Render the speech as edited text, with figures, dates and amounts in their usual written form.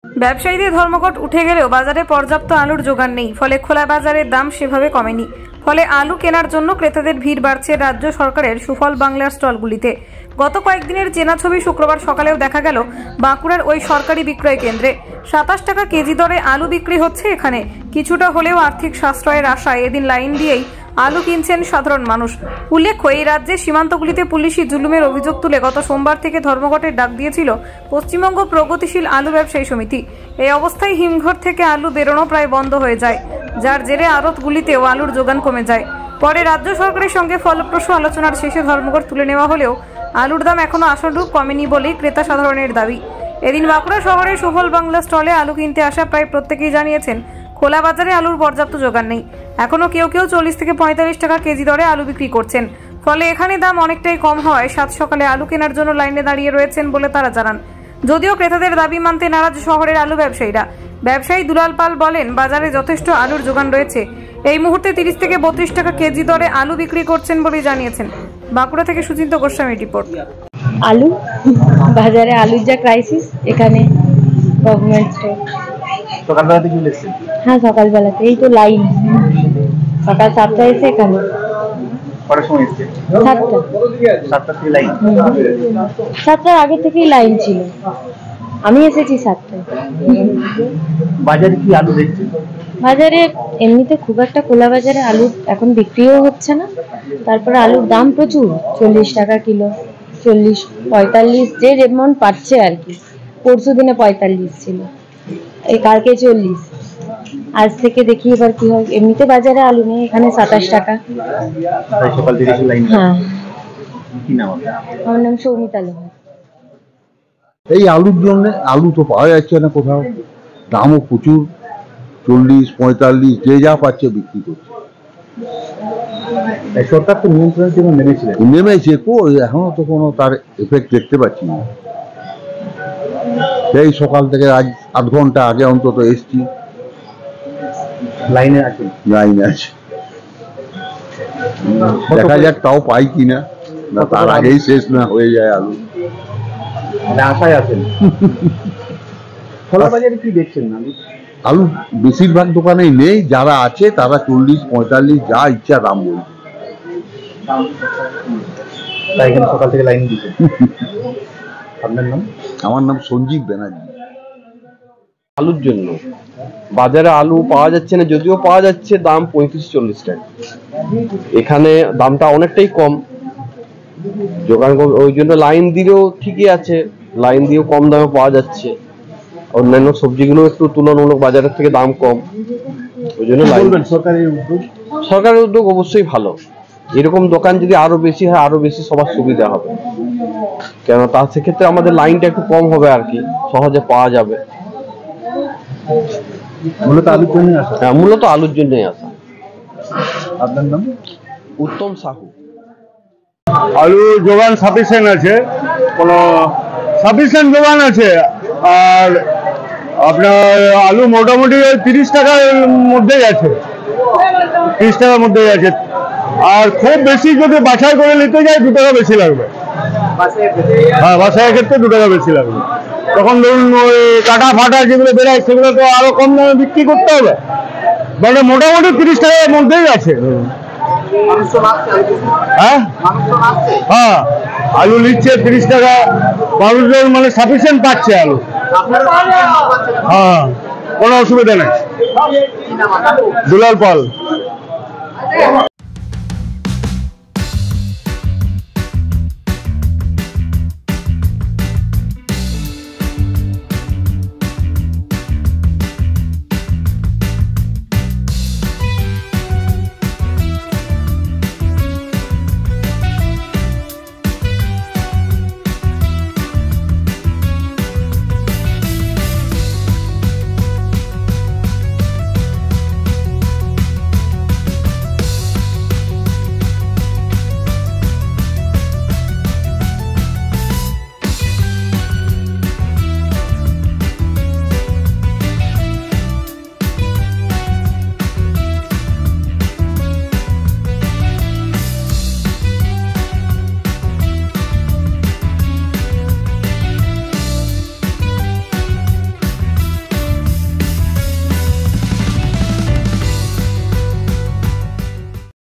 ব্যবসায়ীদের ধর্মঘট উঠে গেলেও বাজারে পর্যাপ্ত আলুর জোগান নেই, ফলে খোলা বাজারের দাম সেভাবে কমেনি। ফলে আলু কেনার জন্য ক্রেতাদের ভিড় বাড়ছে রাজ্য সরকারের সুফল বাংলার স্টলগুলিতে। গত কয়েকদিনের চেনা ছবি শুক্রবার সকালেও দেখা গেল বাঁকুড়ার ওই সরকারি বিক্রয় কেন্দ্রে 27 টাকা কেজি দরে আলু বিক্রি হচ্ছে। এখানে কিছুটা হলেও আর্থিক সাশ্রয়ের আশায় এদিন লাইন দিয়েই আলু কিনছেন সাধারণ মানুষ। উল্লেখ্য, এই রাজ্যে সীমান্তগুলিতে পুলিশি জুলুমের অভিযোগ তুলে গত সোমবার থেকে ধর্মঘটের ডাক দিয়েছিল পশ্চিমবঙ্গ প্রগতিশীল আলু ব্যবসায়ী সমিতি। এই অবস্থায় হিমঘর থেকে আলু বেরোনো প্রায় বন্ধ হয়ে যায়, যার জেরে আড়তগুলিতেও আলুর যোগান কমে যায়। পরে রাজ্য সরকারের সঙ্গে ফলপ্রসূ আলোচনার শেষে ধর্মঘট তুলে নেওয়া হলেও আলুর দাম এখনো আশানুরূপ কমেনি বলেই ক্রেতা সাধারণের দাবি। এদিন বাঁকুড়া শহরের সুফল বাংলা স্টলে আলু কিনতে আসা প্রায় প্রত্যেকেই জানিয়েছেন খোলা বাজারে আলুর পর্যাপ্ত যোগান নেই। এখনো কেউ কেউ 40 থেকে 45 টাকা কেজি দরে আলু বিক্রি করছেন। ফলে এখানে দাম অনেকটাই কম হওয়ায় সাত সকালে আলু কেনার জন্য লাইনে দাঁড়িয়ে রয়েছেন বলে তারা জানান। যদিও ক্রেতাদের দাবি মানতে নারাজ শহরের আলু ব্যবসায়ীরা। ব্যবসায়ী দুলাল পাল বলেন, বাজারে যথেষ্ট আলুর যোগান রয়েছে। এই মুহূর্তে 30 থেকে 32 টাকা কেজি দরে আলু বিক্রি করছেন বলে জানিয়েছেন। বাঁকুড়া থেকে সুচিন্ত গোস্বামীর রিপোর্ট। আলু বাজারে আলুর যা ক্রাইসিস, এখানে গভর্নমেন্ট স্টোর। সকালবেলা থেকে এসেছেন? হ্যাঁ, সকালবেলাতে এই তো লাইন, সকাল 7টায় এসে এখানে। কটার সময় এসেছেন? 7টা থেকে লাইন? 7টার আগে থেকেই লাইন ছিল, আমি এসেছি 7টায়। বাজারে কি আলু দেখছেন? বাজারে এমনিতে খুব একটা খোলা বাজারে আলু এখন বিক্রিও হচ্ছে না। তারপরে আলুর দাম প্রচুর, 40 টাকা কিলো, 40, 45, যে যেমন পাচ্ছে আর কি। পরশু দিনে 45 ছিল, এই কালকে 40। আজ থেকে দেখি এবার কি হয়। এমনিতে বাজারে আলু নেই, এখানে 27 টাকা। সকাল থেকে লাইন? হ্যাঁ। কি নাম? আমার নাম সৌমিতা লোহার। এই আলুর জন্য আলু তো পাওয়া যাচ্ছে না কোথাও, দামও প্রচুর, 40, 45, যে যা পাচ্ছে বিক্রি করছে। সরকার তো নিয়ন্ত্রণের জন্য নেমেছে, এখনো তো কোনো তার এফেক্ট দেখতে পাচ্ছি না। সেই সকাল থেকে আজ 8 ঘন্টা আগে অন্তত এসছি, লাইনে আছে। দেখা যাক তাও পাই কিনা, না তার আগেই শেষ না হয়ে যায় আলু। আশায় আছেন? খোলা বাজারে কি দেখছেন আলু? আলু বেশিরভাগ দোকানেই নেই, যারা আছে তারা 40, 45 যা ইচ্ছা দাম বলছে। তাই এখানে সকাল থেকে লাইন দিচ্ছে। আপনার নাম? আমার নাম সঞ্জীব ব্যানার্জি। আলুর জন্য বাজারে আলু পাওয়া যাচ্ছে না, যদিও পাওয়া যাচ্ছে দাম 35-40 টাকা। এখানে দামটা অনেকটাই কম, যোগান ওই জন্য লাইন দিলেও ঠিকই আছে, লাইন দিয়েও কম দামে পাওয়া যাচ্ছে। অন্যান্য সবজিগুলো একটু তুলনামূলক বাজারের থেকে দাম কম, ওই জন্য সরকারের উদ্যোগ অবশ্যই ভালো। এরকম দোকান যদি আরো বেশি হয়, আরো বেশি সবার সুবিধা হবে, কেন তা সেক্ষেত্রে আমাদের লাইনটা একটু কম হবে আর কি, সহজে পাওয়া যাবে। মূলত আলুর জন্য আসা? হ্যাঁ, মূলত আলুর জন্যই আসা। আপনার নাম? উত্তম সাহু। আলু যোগান সাফিসিয়েন্ট আছে, কোনো সাফিসিয়েন্ট যোগান আছে। আর আপনার আলু মোটামুটি ওই 30 টাকার মধ্যেই আছে, 30 টাকার মধ্যেই আছে। আর খুব বেশি যদি বাছাই করে নিতে যাই 2 টাকা বেশি লাগবে। হ্যাঁ, বাছাইয়ের ক্ষেত্রে 2 টাকা বেশি লাগবে। তখন ধরুন ওই কাটা ফাটা যেগুলো বেরোয় সেগুলো তো আরো কম দামে বিক্রি করতে হবে। মানে মোটামুটি 30 টাকার মধ্যেই আছে। হ্যাঁ, আলু নিচ্ছে 30 টাকা, মানুষজন মানে সাফিসিয়েন্ট পাচ্ছে আলু। হ্যাঁ, কোনো অসুবিধা নেই। দুলাল পাল।